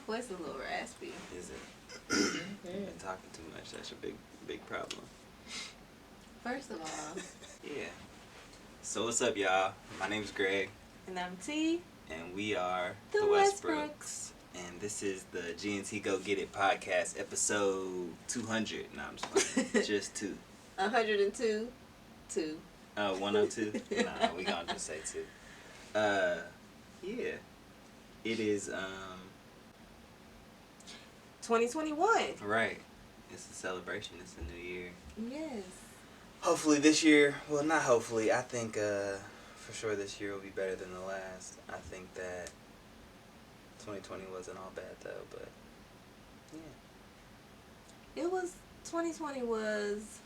voice is a little raspy. Is it? You've been talking too much. That's your big problem. First of all. Yeah. So what's up, y'all? My name's Greg. And I'm T. And we are The Westbrooks. And this is the G&T Go Get It podcast, episode 200. No, I'm just playing. Just 2. 102. 2. 102? Nah, we gonna just say 2. Yeah. It is, 2021. Right. It's a celebration. It's a new year. Yes. Hopefully this year, well, not hopefully, I think for sure this year will be better than the last. I think that 2020 wasn't all bad though, but yeah. 2020 was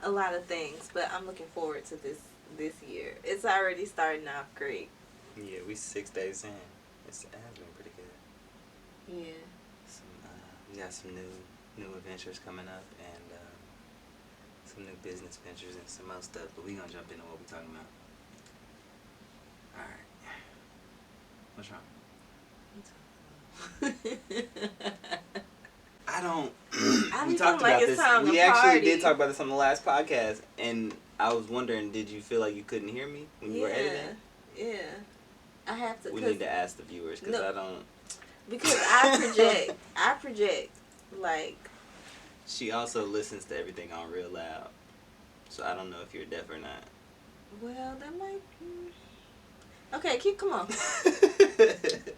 a lot of things, but I'm looking forward to this year. It's already starting off great. Yeah, we 6 days in. It has been pretty good. Yeah. We got some new adventures coming up and some new business ventures and some other stuff, but we gonna jump into what we talking about. Alright. What's wrong? I don't. We talked about this. We actually did talk about this on the last podcast, and I was wondering, did you feel like you couldn't hear me when you were editing? Yeah. I have to. We need to ask the viewers because I don't. Because I project, like. She also listens to everything on real loud, so I don't know if you're deaf or not. Well, that might. Okay, come on.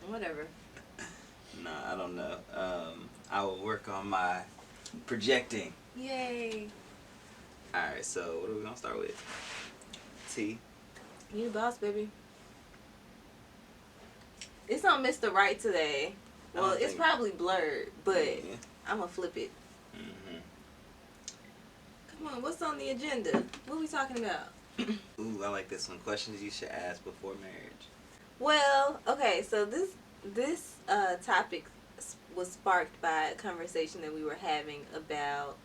Whatever. Nah, I don't know. I will work on my projecting. Yay. Alright, so what are we gonna start with? T. You the boss, baby. It's on Mr. Right today. Well, it's probably blurred, but I'm gonna flip it. Mm-hmm. Come on, what's on the agenda? What are we talking about? Ooh, I like this one. Questions you should ask before marriage. Well, okay, so this topic was sparked by a conversation that we were having about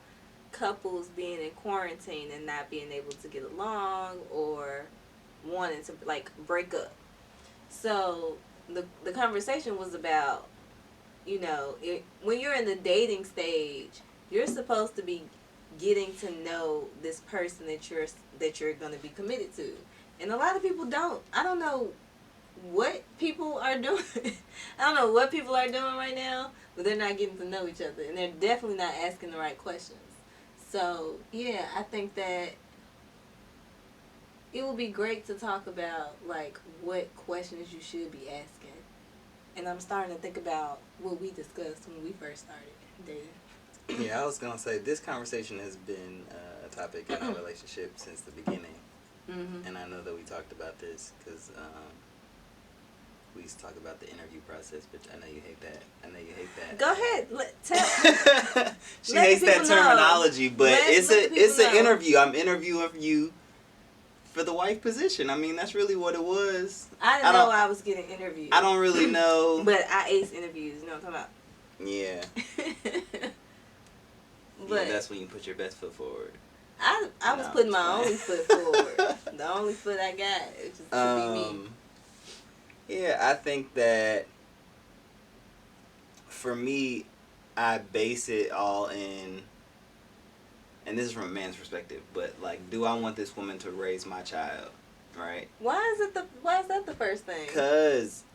couples being in quarantine and not being able to get along or wanting to like break up. So the conversation was about, when you're in the dating stage, you're supposed to be getting to know this person that you're going to be committed to. And a lot of people don't. I don't know what people are doing. I don't know what people are doing right now, but they're not getting to know each other. And they're definitely not asking the right questions. So, yeah, I think that it would be great to talk about, like, what questions you should be asking. And I'm starting to think about what we discussed when we first started dating. Yeah, I was going to say, this conversation has been a topic in our relationship since the beginning. Mm-hmm. And I know that we talked about this because we used to talk about the interview process, but I know you hate that. Go ahead. She hates that terminology, but it's an interview. I'm interviewing you for the wife position. I mean, that's really what it was. I didn't know I was getting interviewed. I don't really know. But I ace interviews. You know what I'm talking about? Yeah. But yeah, that's when you put your best foot forward. I was putting my only foot forward. The only foot I got is just to be me. Yeah, I think that for me, I base it all in, and this is from a man's perspective, but like, do I want this woman to raise my child, right? Why is that the first thing? Because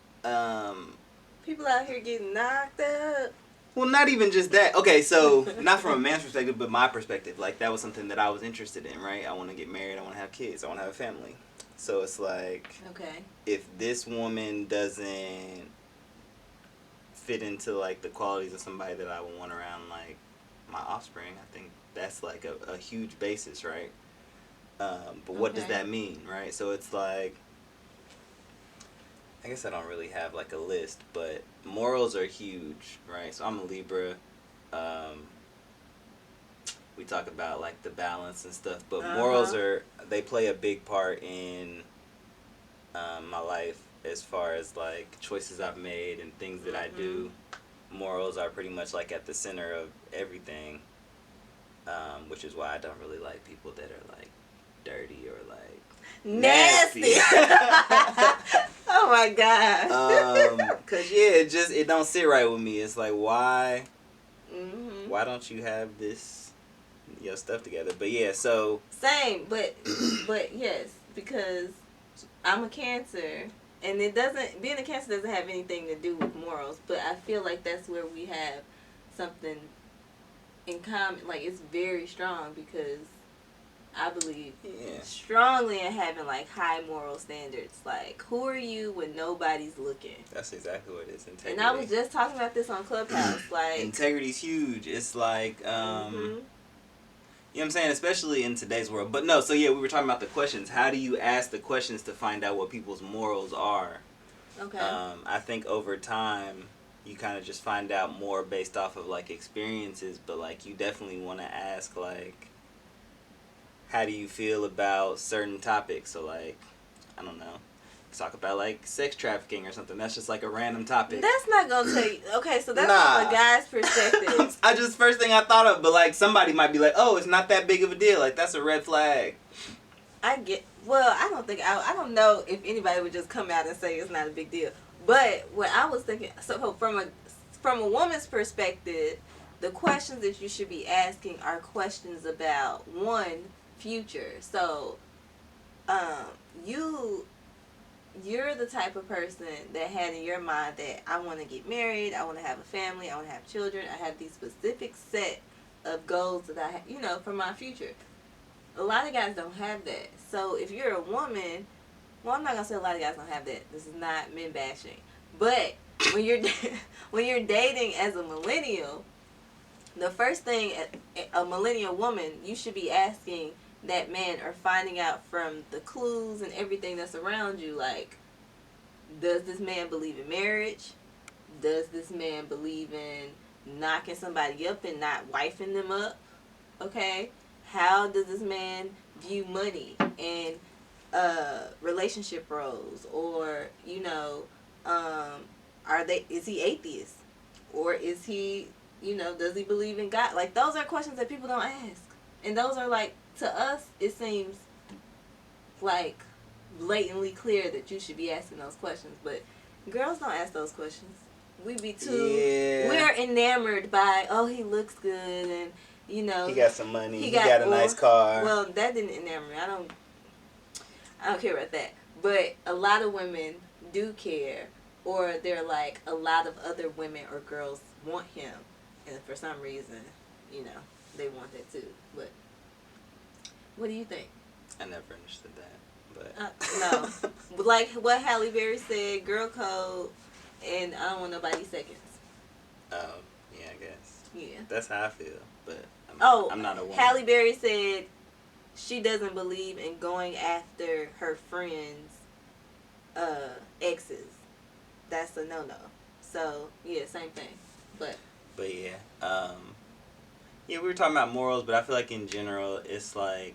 people out here getting knocked up. Well, not even just that. Okay, so not from a man's perspective, but my perspective. Like, that was something that I was interested in, right? I want to get married. I want to have kids. I want to have a family. So it's like, okay, if this woman doesn't fit into like the qualities of somebody that I would want around like my offspring, I think that's like a huge basis, right? But what does that mean, right? So it's like, I guess I don't really have like a list, but morals are huge, right? So I'm a Libra. We talk about like the balance and stuff, but morals they play a big part in my life as far as like choices I've made and things that I do. Morals are pretty much like at the center of everything, which is why I don't really like people that are like dirty or like nasty. Oh my gosh. Cause yeah, it don't sit right with me. It's like Mm-hmm. why don't you have this your stuff together? But yeah, so Same, but yes, because I'm a Cancer, and it doesn't being a Cancer doesn't have anything to do with morals. But I feel like that's where we have something in common. Like it's very strong because I believe strongly in having like high moral standards. Like who are you when nobody's looking? That's exactly what it is. Integrity. And I was just talking about this on Clubhouse. Like integrity's huge. It's like mm-hmm. you know what I'm saying? Especially in today's world. But no, so yeah, we were talking about the questions. How do you ask the questions to find out what people's morals are? Okay. I think over time, you kind of just find out more based off of like experiences, but like you definitely want to ask like, how do you feel about certain topics? So like, I don't know. Talk about like sex trafficking or something. That's just like a random topic. That's not gonna tell you. Okay, so that's from a guy's perspective. I just first thing I thought of, but like somebody might be like, "Oh, it's not that big of a deal. Like that's a red flag." Well, I don't think I don't know if anybody would just come out and say it's not a big deal. But what I was thinking, so from a woman's perspective, the questions that you should be asking are questions about one future. So, you're the type of person that had in your mind that I want to get married, I want to have a family, I want to have children, I have these specific set of goals that for my future. A lot of guys don't have that. So if you're a woman, well, I'm not gonna say a lot of guys don't have that. This is not men bashing, but when you're when you're dating as a millennial, the first thing a millennial woman you should be asking that man or finding out from the clues and everything that's around you, like, does this man believe in marriage? Does this man believe in knocking somebody up and not wifing them up? Okay? How does this man view money and relationship roles? Or, is he atheist? Or is he, does he believe in God? Like, those are questions that people don't ask. And those are like, to us, it seems like blatantly clear that you should be asking those questions, but girls don't ask those questions. We be we're enamored by, oh, he looks good, and he got some money, he got a nice car. Well, that didn't enamor me. I don't care about that. But a lot of women do care, or they're like, a lot of other women or girls want him, and for some reason, they want that too. But what do you think? I never understood that, but no. Like what Halle Berry said, girl code, and I don't want nobody seconds. Oh, yeah, I guess. Yeah. That's how I feel, but I'm not a woman. Halle Berry said she doesn't believe in going after her friends' exes. That's a no-no. So, yeah, same thing. But yeah. Yeah, we were talking about morals, but I feel like in general, it's like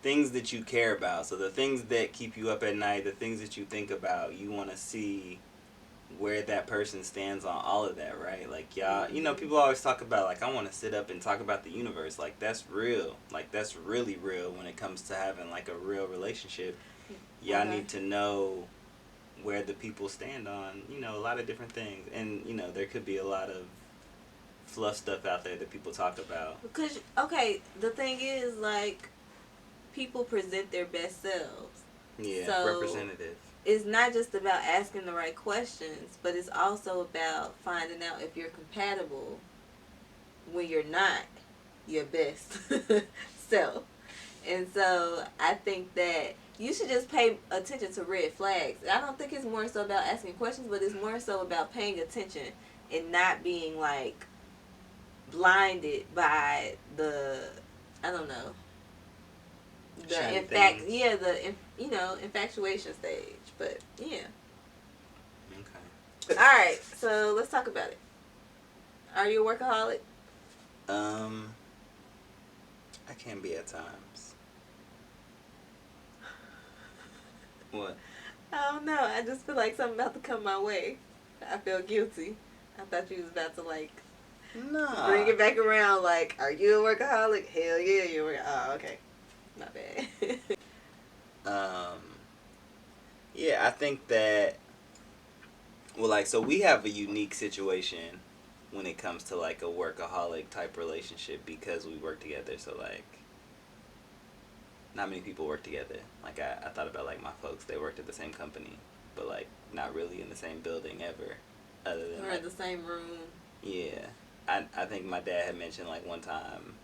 things that you care about. So the things that keep you up at night, the things that you think about, you want to see where that person stands on all of that, right? Like, y'all, people always talk about, like, I want to sit up and talk about the universe. Like, that's real. Like, that's really real when it comes to having, like, a real relationship. Y'all need to know where the people stand on, a lot of different things. And, there could be a lot of fluff stuff out there that people talk about. Because, okay, the thing is, like, people present their best selves. Yeah, so representative. It's not just about asking the right questions, but it's also about finding out if you're compatible when you're not your best self. And so I think that you should just pay attention to red flags. I don't think it's more so about asking questions, but it's more so about paying attention and not being, like, blinded by the, I don't know, infatuation stage. But yeah. Okay. All right, so let's talk about it. Are you a workaholic? I can be at times. What? I don't know. I just feel like something about to come my way. I feel guilty. I thought you was about to, like, bring it back around. Like, are you a workaholic? Hell yeah, you're a workaholic. Oh, okay. Not bad. Yeah, I think that, well, like, so we have a unique situation when it comes to like a workaholic type relationship because we work together. So like, not many people work together. Like I thought about like my folks, they worked at the same company, but like not really in the same building ever, other than Or in like, the same room. yeah. I think my dad had mentioned like one time,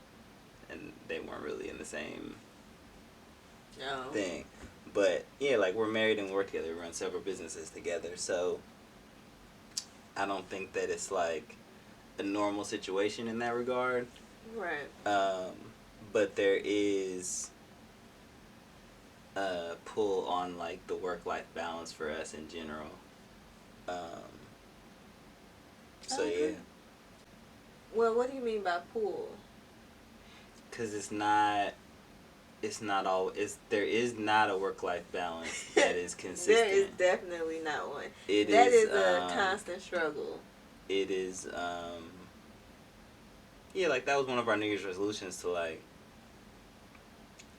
and they weren't really in the same Oh. thing. But yeah, like we're married and we work together. We run several businesses together. So I don't think that it's like a normal situation in that regard. Right. Um, but there is a pull on like the work life balance for us in general. Um, so Okay. yeah, Well, what do you mean by pool? because it's not all it's there is not a work life balance that is There is consistent. definitely not one. It That is is a constant struggle. it is yeah, like that was one of our New Year's resolutions to like,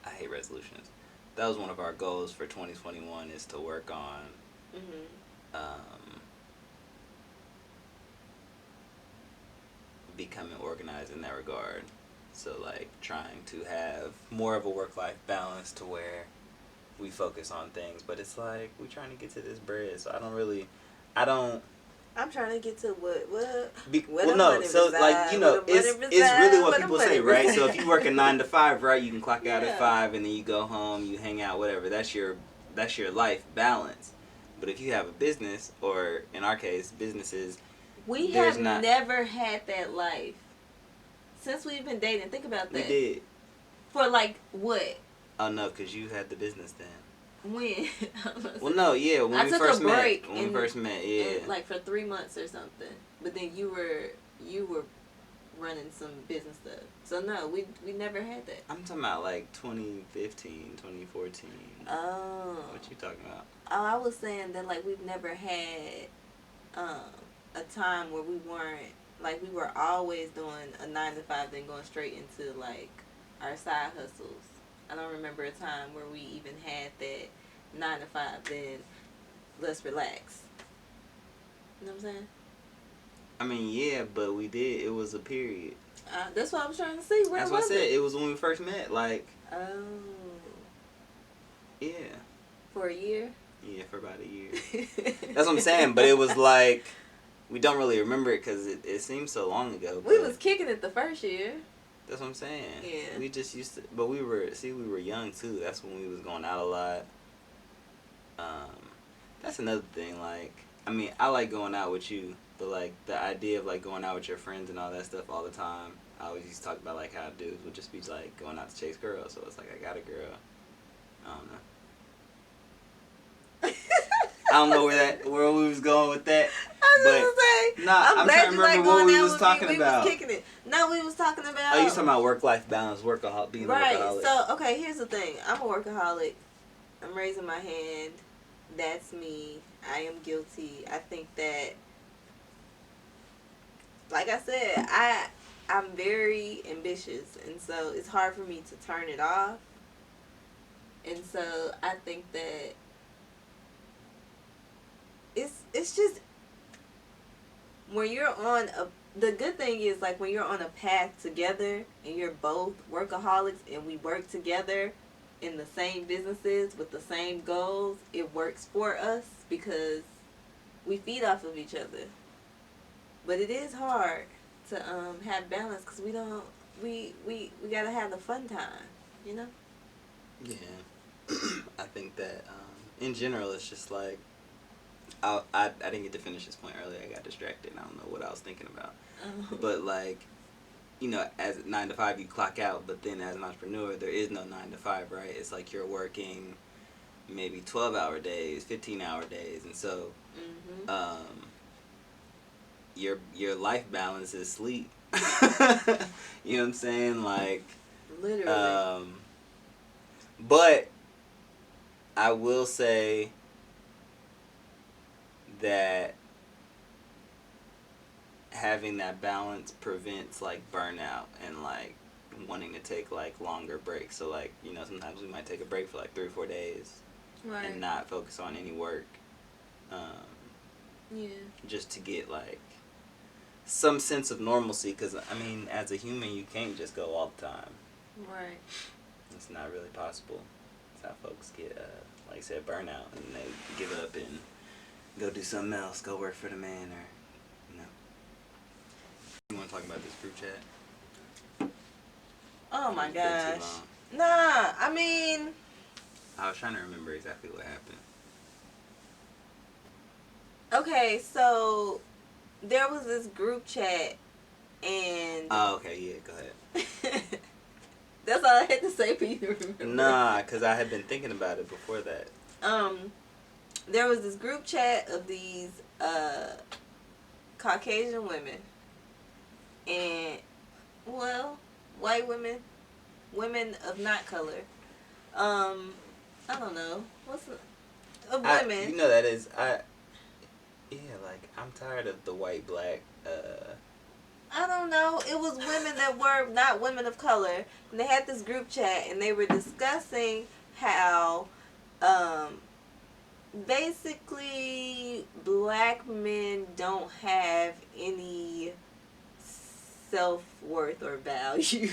I hate resolutions. That was one of our goals for 2021 is to work on Mhm. um, becoming organized in that regard. So like trying to have more of a work life balance to where we focus on things, but it's like we trying to get to this bread, so I don't I'm trying to get to where well the no, money so like reside, you where know the money it's really reside, what where the people money say, right? So if reside. you work a 9 to 5, right, you can clock out at Yeah. 5 and then you go home, you hang out, whatever. That's your life balance. But if you have a business, or in our case businesses, We there's have not. never had that life since we've been dating. Think about We that. did. For like what? Oh no, because you had the business then. When? Well, no, yeah, when I we took a first met, break yeah. and like for 3 months or something. But then you were running some business stuff. So no, we never had that. I'm talking about like 2015, 2014. Oh. What you talking about? Oh, I was saying that like we've never had um a time where we weren't like we were always doing a 9 to 5, then going straight into like our side hustles. I don't remember a time where we even had that 9 to 5. Then let's relax. You know what I'm saying? I mean, yeah, but we did. It was a period. That's what I was trying to see. Where That's what I was said. it? It was when we first met. Like, Oh, yeah. for a year. Yeah, for about a year. That's what I'm saying. But it was like, we don't really remember it because it seems so long ago. We was kicking it the first year. That's what I'm saying. Yeah. We just used to, but we were young too. That's when we was going out a lot. Um, that's another thing. Like, I mean, I like going out with you, but like the idea of like going out with your friends and all that stuff all the time. I always used to talk about like how dudes would just be like going out to chase girls. So it's like I got a girl. I don't know. I don't know where we was going with that. I was gonna say, Nah, I'm I'm glad trying to you like remember what going we out was with talking me. about. We was kicking it. No, we was talking about. Oh, you talking about work-life balance, being right. a workaholic. So okay, here's the thing. I'm a workaholic. I'm raising my hand. That's me. I am guilty. I think that, like I said, I'm very ambitious, and so it's hard for me to turn it off. And so I think that it's just when you're on a the good thing is like when you're on a path together and you're both workaholics and we work together in the same businesses with the same goals, it works for us because we feed off of each other. But it is hard to have balance because we gotta have the fun time, you know. Yeah. I think that in general, it's just like I didn't get to finish this point earlier. I got distracted. And I don't know what I was thinking about. But like, you know, as 9 to 5 you clock out, but then as an entrepreneur there is no 9 to 5, right? It's like you're working maybe 12-hour days, 15-hour days, and so your life balance is sleep. You know what I'm saying? Like, Literally. but I will say that having that balance prevents like burnout and like wanting to take like longer breaks. So like, you know, sometimes we might take a break for like 3 or 4 days. Right. and not focus on any work. Um, Yeah. just to get like some sense of normalcy, because I mean, as a human, you can't just go all the time. Right. It's not really possible. That's how folks get, like I said, burnout, and they give up and go do something else, go work for the man, or you know. You want to talk about this group chat? Oh my It's been too gosh. long. Nah, I mean, I was trying to remember exactly what happened. okay, so there was this group chat, and Oh, okay, yeah, go ahead. that's all I had to say for you to remember. Nah, because I had been thinking about it before that. There was this group chat of these Caucasian women, and well, white women, women of not color. I don't know what's of women. You know that is yeah, like I'm tired of the white black. I don't know. It was women that were not women of color, and they had this group chat, and they were discussing how, basically, black men don't have any self-worth or value.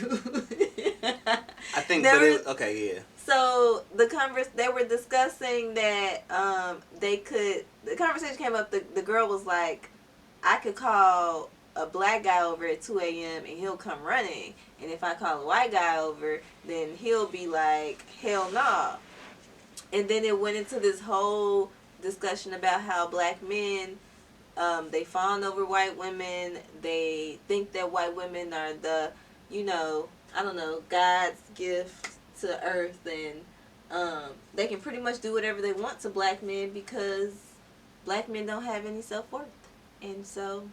I think, There but was, okay, yeah. so they were discussing that the conversation came up, the girl was like, I could call a black guy over at 2 a.m. and he'll come running, and if I call a white guy over, then he'll be like, hell nah. And then it went into this whole discussion about how black men, they fawn over white women. They think that white women are the, I don't know, God's gift to earth, and they can pretty much do whatever they want to black men because black men don't have any self-worth. And so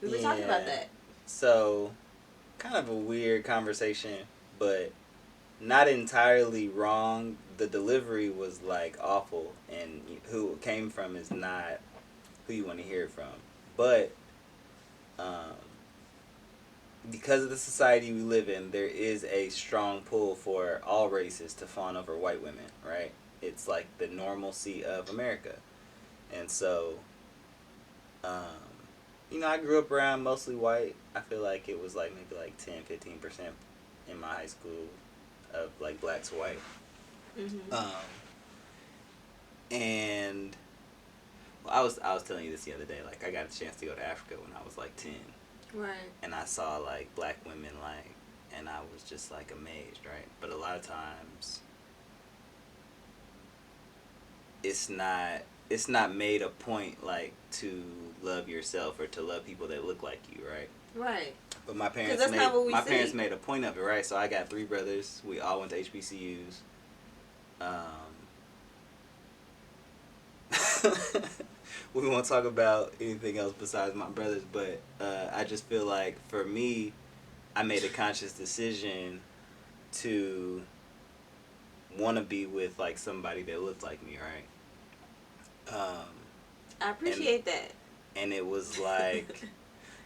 we were talking about that. So, kind of a weird conversation, but not entirely wrong. The delivery was like awful, and who it came from is not who you want to hear it from. But um, because of the society we live in, there is a strong pull for all races to fawn over white women, right? It's like the normalcy of America. And so, um, I grew up around mostly white. I feel like it was like maybe like 10-15% in my high school of like black to white. Mm-hmm. And well, I was telling you this the other day. Like I got a chance to go to Africa when I was like 10. Right. And I saw like black women like, and I was just like amazed, right? But a lot of times, it's not made a point like to love yourself or to love people that look like you, right? Right. But my parents that's made not what we my see. parents made a point of it, right? So I got 3 brothers. We all went to HBCUs. We won't talk about anything else besides my brothers, but I just feel like for me, I made a conscious decision to want to be with like somebody that looked like me, right? I appreciate that. And it was like,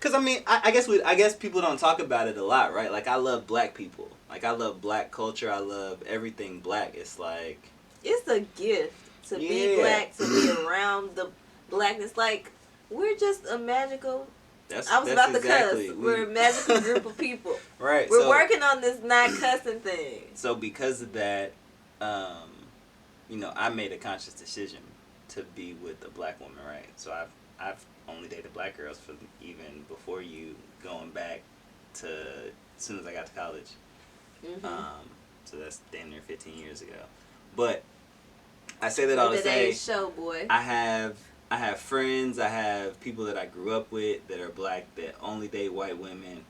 cause I mean, I guess people don't talk about it a lot, right? Like I love black people, like I love black culture, I love everything black. It's like it's a gift to be black, to be around the blackness. Like we're just a magical. I was about to cuss. We're a magical group of people. Right. We're working on this not cussing thing. So because of that, I made a conscious decision to be with a black woman, right? So I've only dated black girls for even before you, going back to as soon as I got to college. Mm-hmm. So that's damn near 15 years ago. But I say that all to say, show, boy. I have friends, I have people that I grew up with that are black that only date white women.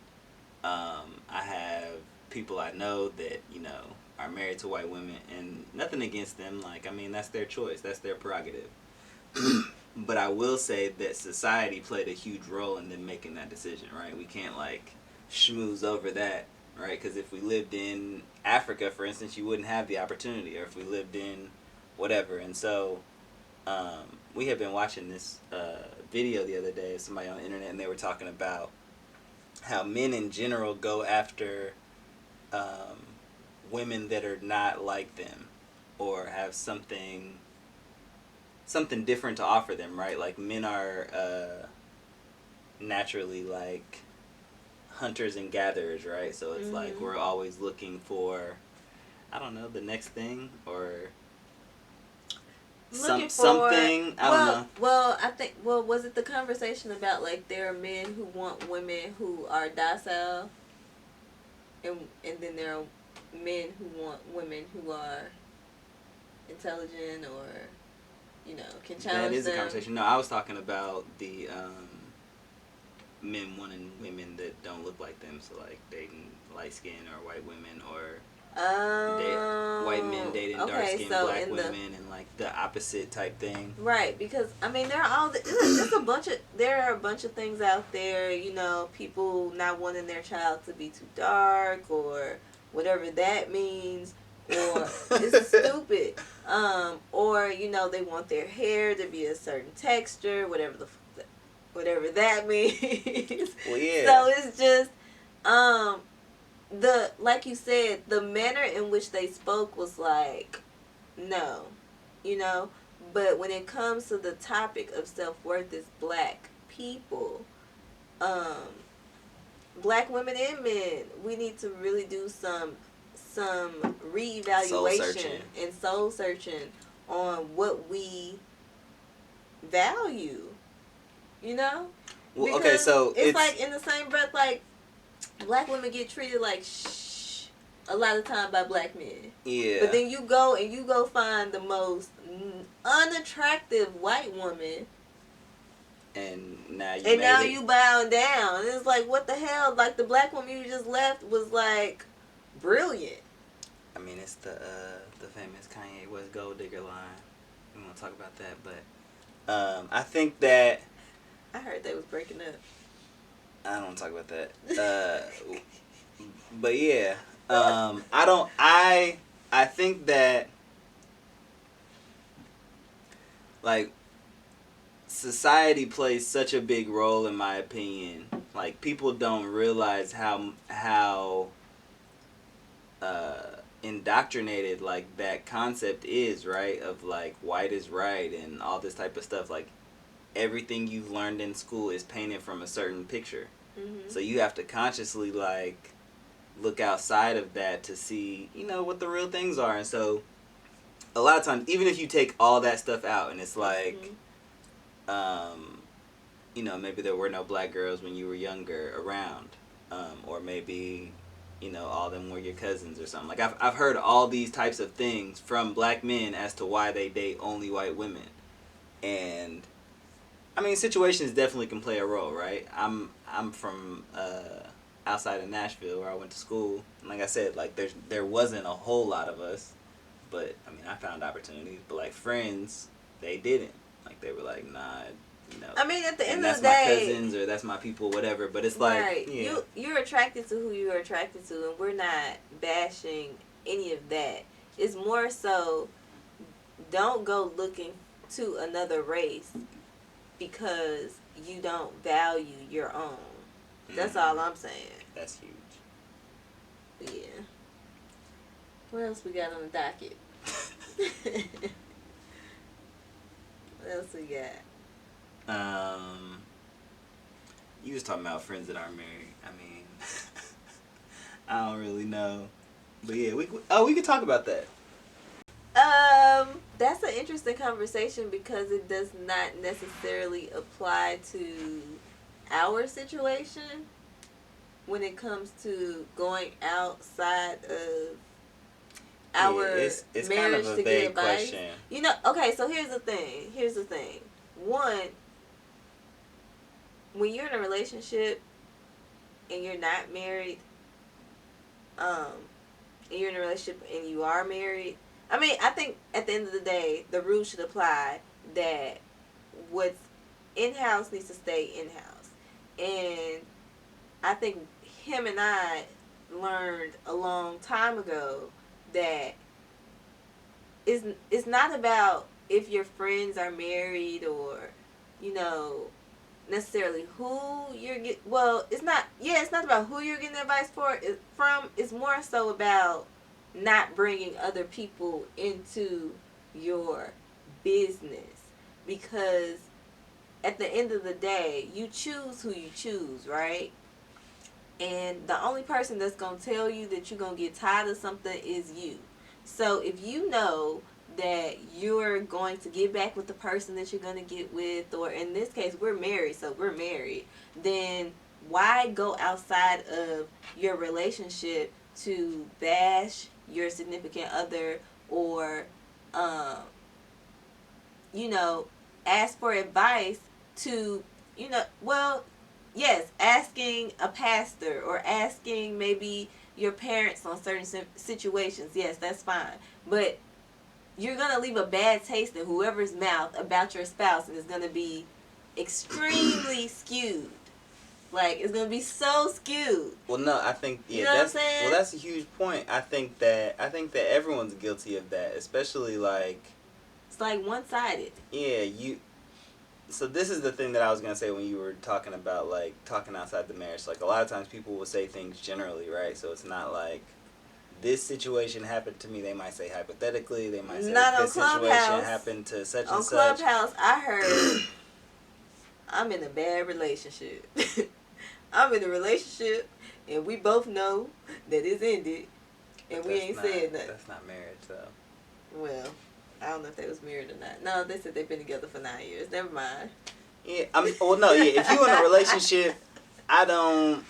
I have people I know that, are married to white women, and nothing against them. Like, I mean, that's their choice. That's their prerogative. But I will say that society played a huge role in them making that decision, right? We can't, like, schmooze over that, right? Because if we lived in Africa, for instance, you wouldn't have the opportunity, or if we lived in whatever. And so we had been watching this video the other day of somebody on the internet, and they were talking about how men in general go after women that are not like them, or have something different to offer them, right? Like men are naturally like hunters and gatherers, right? So it's like we're always looking for, I don't know, the next thing or Looking for something. I don't know. I think was it the conversation about like there are men who want women who are docile, and then there are men who want women who are intelligent or can challenge That is a them. conversation. No, I was talking about the men wanting women that don't look like them, so like dating light skin or white women, or white men dating dark Okay, skinned so black women, and like the opposite type thing. right, because I mean there are a bunch of things out there, people not wanting their child to be too dark or whatever that means, or it's stupid. Or they want their hair to be a certain texture, whatever that means. Well, yeah. So it's just the like you said, the manner in which they spoke was like, no, you know. But when it comes to the topic of self-worth as black people, um, black women and men, we need to really do some reevaluation and soul searching on what we value. You know? Well, because okay, so it's like in the same breath, like black women get treated like shh a lot of time by black men. Yeah. But then you go find the most unattractive white woman, and now you bowing down. It's like, what the hell? Like the black woman you just left was like brilliant. I mean, it's the famous Kanye West Gold Digger line. We won't talk about that, but I think that I heard they was breaking up. I don't want to talk about that. But yeah, I don't. I think that like society plays such a big role, in my opinion. Like people don't realize how indoctrinated like that concept is, right? Of like white is right and all this type of stuff. Like everything you've learned in school is painted from a certain picture. Mm-hmm. So you have to consciously like look outside of that to see, what the real things are. And so a lot of times, even if you take all that stuff out and it's like, maybe there were no black girls when you were younger around, or maybe, all of them were your cousins or something. Like I've heard all these types of things from black men as to why they date only white women. And I mean, situations definitely can play a role, right? I'm from outside of Nashville where I went to school. And like I said, like there wasn't a whole lot of us, but I mean, I found opportunities. But like friends, they didn't. Like they were like, nah, I mean, at the end of the day, that's my cousins or that's my people, whatever. But it's like, right. Yeah. You're attracted to who you're attracted to, and we're not bashing any of that. It's more so, don't go looking to another race because you don't value your own. That's all I'm saying. That's huge. Yeah. What else we got on the docket? What else we got? You was talking about friends that aren't married. I mean, I don't really know, but yeah, we could talk about that. That's an interesting conversation because it does not necessarily apply to our situation when it comes to going outside of our it's marriage kind of a to vague get advice. question. Okay, so here's the thing. One, when you're in a relationship and you're not married, and you're in a relationship and you are married, I mean, I think at the end of the day, the rule should apply that what's in-house needs to stay in-house. And I think him and I learned a long time ago that it's not about if your friends are married or, necessarily who you're get. Well, it's not. Yeah, it's not about who you're getting advice from. It's more so about not bringing other people into your business, because at the end of the day, you choose who you choose, right? And the only person that's going to tell you that you're going to get tired of something is you. So if you know that you're going to get back with the person that you're going to get with, or in this case, we're married, so we're married, then why go outside of your relationship to bash your significant other, or, um, you know, ask for advice to, well, yes, asking a pastor or asking maybe your parents on certain situations, yes, that's fine. But you're going to leave a bad taste in whoever's mouth about your spouse, and it's going to be extremely skewed. Like, it's going to be so skewed. Well, no, I think you know that's what I'm saying? well, that's a huge point. I think that everyone's guilty of that, especially like It's like one-sided. yeah, you. So this is the thing that I was gonna say when you were talking about like talking outside the marriage. Like a lot of times people will say things generally, right? So it's not like this situation happened to me. They might say hypothetically. They might say Not on this situation Clubhouse. happened to such On and such. Clubhouse, I heard I'm in a bad relationship. I'm in a relationship, and we both know that it's ended, and we ain't said nothing. That's not marriage, though. Well, I don't know if they was married or not. No, they said they've been together for 9 years. Never mind. Yeah, well, no, yeah. If you in a relationship, I don't.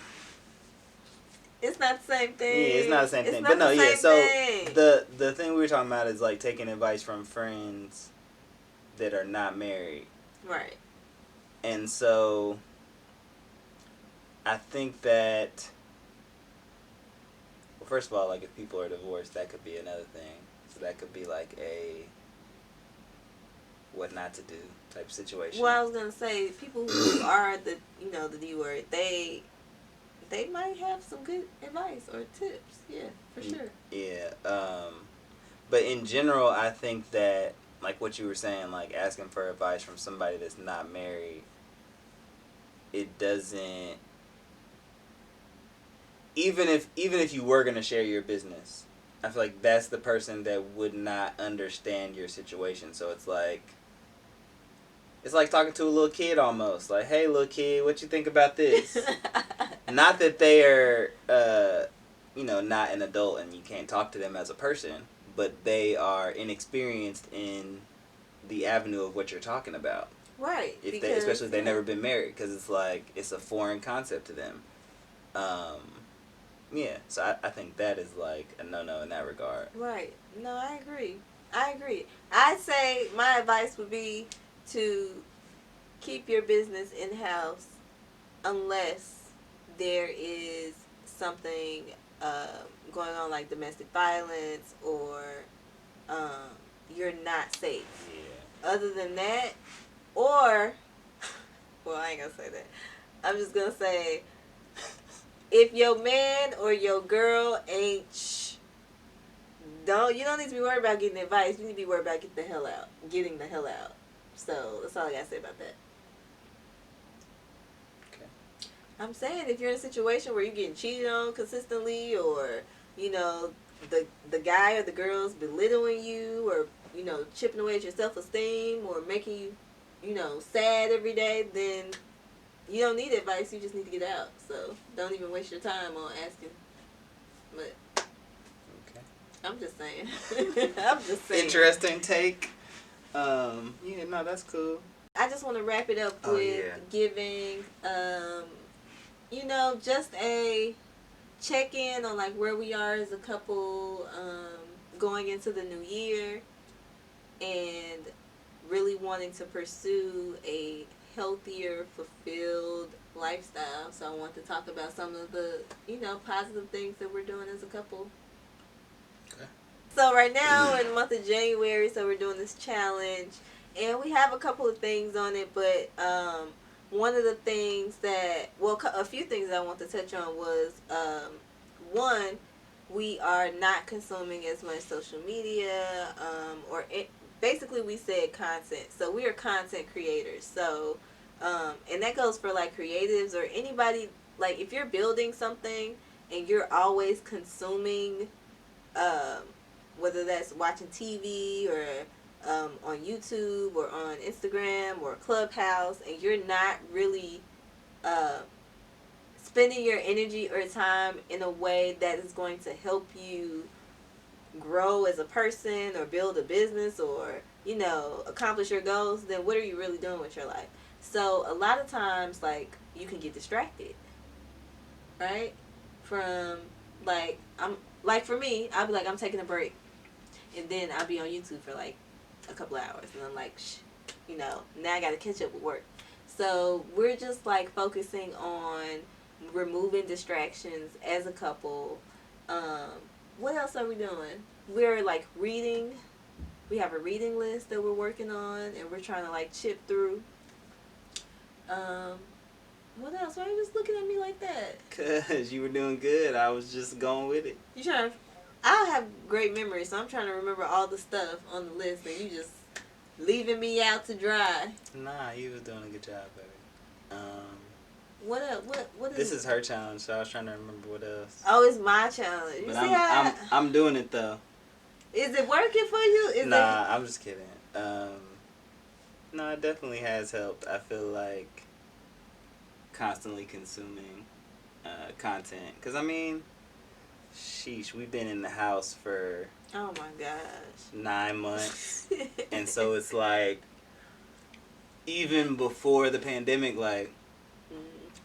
It's not the same thing. Yeah, it's not the same It's thing. not But no, the yeah. same So thing. the thing we were talking about is like taking advice from friends that are not married, Right. and so I think that. Well, first of all, like if people are divorced, that could be another thing. So that could be like a what not to do type situation. Well, I was gonna say people who are the D word, they might have some good advice or tips. Yeah, for sure. Yeah. But in general, I think that like what you were saying, like asking for advice from somebody that's not married, it doesn't. Even if you were gonna share your business, I feel like that's the person that would not understand your situation. So it's like talking to a little kid almost. Like, hey, little kid, what you think about this? Not that they are, not an adult and you can't talk to them as a person, but they are inexperienced in the avenue of what you're talking about. Right. Especially if they've never been married, because it's like it's a foreign concept to them. Yeah, so I think that is like a no-no in that regard. Right. No, I agree. I'd say my advice would be to keep your business in-house unless there is something going on like domestic violence, or you're not safe. Yeah. Other than that, or, well, I ain't gonna say that. I'm just gonna say, if your man or your girl ain't you don't need to be worried about getting advice. You need to be worried about getting the hell out. So that's all I gotta say about that. Okay. I'm saying if you're in a situation where you're getting cheated on consistently, or the guy or the girl's belittling you, or chipping away at your self-esteem, or making you sad every day, then you don't need advice. You just need to get out. So don't even waste your time on asking. But Okay. I'm just saying. I'm just saying. Interesting take. Yeah, no, that's cool. I just want to wrap it up with giving, just a check-in on like where we are as a couple, going into the new year, and really wanting to pursue a healthier, fulfilled lifestyle. So I want to talk about some of the, positive things that we're doing as a couple. Okay. So right now we're in the month of January, so we're doing this challenge, and we have a couple of things on it, but one of the things a few things that I want to touch on was, one, we are not consuming as much social media, basically we said content. So we are content creators. So, and that goes for like creatives or anybody, like if you're building something and you're always consuming um, whether that's watching TV or on YouTube or on Instagram or Clubhouse, and you're not really uh, spending your energy or time in a way that is going to help you grow as a person or build a business or, accomplish your goals, then what are you really doing with your life? So a lot of times, like, you can get distracted, right? From, for me, I'll be like, I'm taking a break. And then I'll be on YouTube for like a couple of hours. And I'm like, now I got to catch up with work. So we're just like focusing on removing distractions as a couple. What else are we doing? We're like reading. We have a reading list that we're working on, and we're trying to like chip through. What else? Why are you just looking at me like that? Cause you were doing good. I was just going with it. You trying to? I have great memory, so I'm trying to remember all the stuff on the list, and you just leaving me out to dry. Nah, you was doing a good job, baby. What else? What is? This is her challenge, so I was trying to remember what else. Oh, it's my challenge. You But see how I'm doing it though. Is it working for you? Nah, I'm just kidding. No, it definitely has helped. I feel like constantly consuming content. Because, I mean, sheesh, we've been in the house for... Oh, my gosh. 9 months. And so it's like, even before the pandemic, like,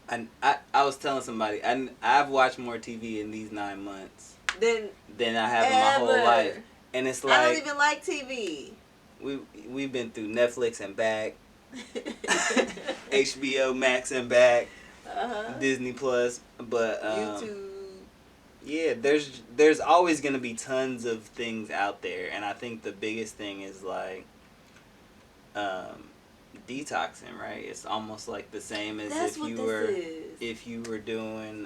I was telling somebody, I've watched more TV in these 9 months than I have in my whole life. And it's like... I don't even like TV. We've been through Netflix and back, HBO Max and back, Disney Plus, but YouTube. Yeah, there's always gonna be tons of things out there, and I think the biggest thing is like detoxing, right? It's almost like the same as if you were doing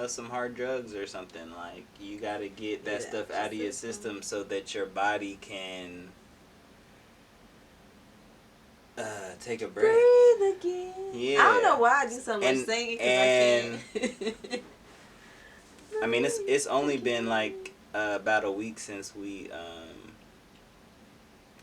some hard drugs or something. Like, you gotta get that stuff out of your system so that your body can take a breath. Breathe again. Yeah. I don't know why I do so much singing, because I can't. I mean, it's only been like about a week since we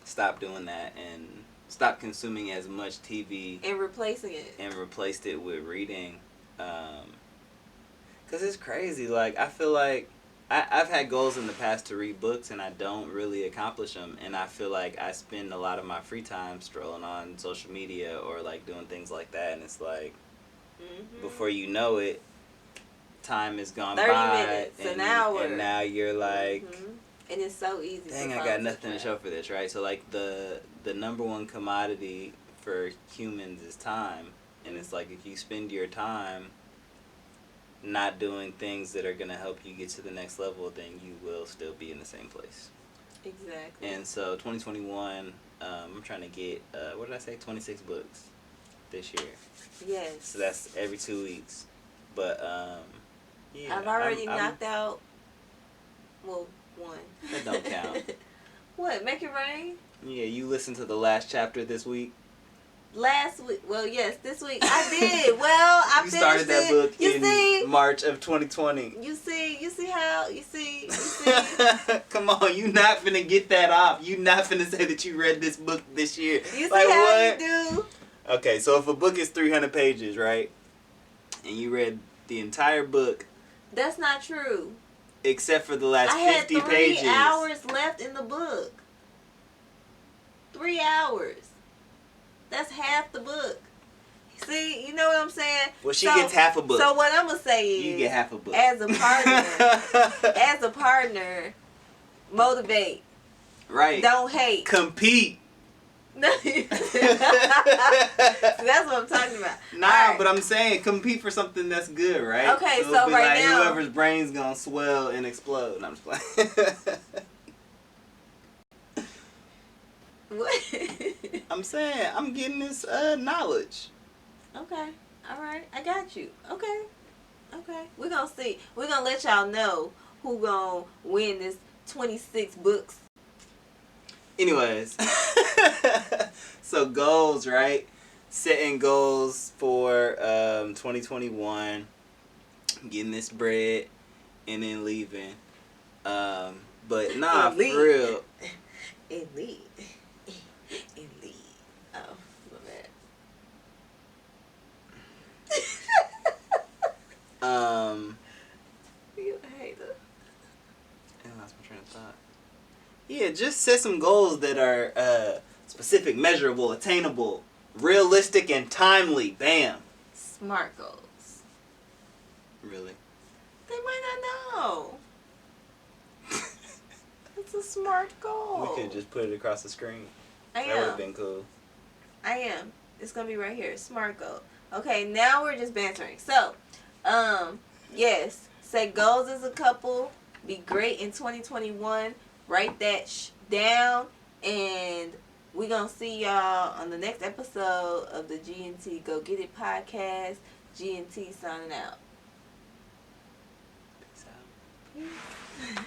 stopped doing that and stopped consuming as much TV and replacing it and replaced it with reading. Because it's crazy. Like, I feel like I've had goals in the past to read books, and I don't really accomplish them. And I feel like I spend a lot of my free time strolling on social media or, like, doing things like that. And it's like, before you know it, time has gone 30 by. minutes, an hour. And now you're like... And it's so easy. Dang, I got nothing to show for this, right? So, like, the number one commodity for humans is time. And it's like, if you spend your time not doing things that are going to help you get to the next level, then you will still be in the same place. Exactly. And so 2021, I'm trying to get, 26 books this year. Yes. So that's every 2 weeks. But, yeah. I've already knocked out, one. That don't count. What, Make It Rain? Yeah, you listened to the last chapter this week? Last week, this week I did. Well, I you finished started that book in March of 2020. You see how. Come on, you not finna get that off. You not finna say that you read this book this year. You see how you do. Okay, so if a book is 300 pages, right, and you read the entire book. That's not true. Except for the last 50 pages. I had 3 hours left in the book. 3 hours. That's half the book. See, you know what I'm saying? Well, she gets half a book. So what I'm gonna say is, you get half a book. As a partner, motivate. Right. Don't hate. Compete. That's what I'm talking about. Nah, right. But I'm saying compete for something that's good, right? Okay, so right now, whoever's brain's gonna swell and explode. No, I'm just playing. What? I'm saying I'm getting this knowledge. Okay, all right, I got you. Okay, we're gonna see. We're gonna let y'all know who gonna win this 26 books. Anyways, so goals, right? Setting goals for 2021, getting this bread, and then leaving. But nah, for real. Elite. Elite. Oh, my bad. You a hater. I lost my train of thought. Yeah, just set some goals that are specific, measurable, attainable, realistic, and timely. Bam. Smart goals. Really? They might not know. It's a smart goal. We could just put it across the screen. That would have been cool. I am. It's gonna be right here. Smart goal. Okay, now we're just bantering. So, yes, set goals as a couple. Be great in 2021. Write that down, and we're gonna see y'all on the next episode of the G&T Go Get It podcast. G&T signing out. Peace out. Peace.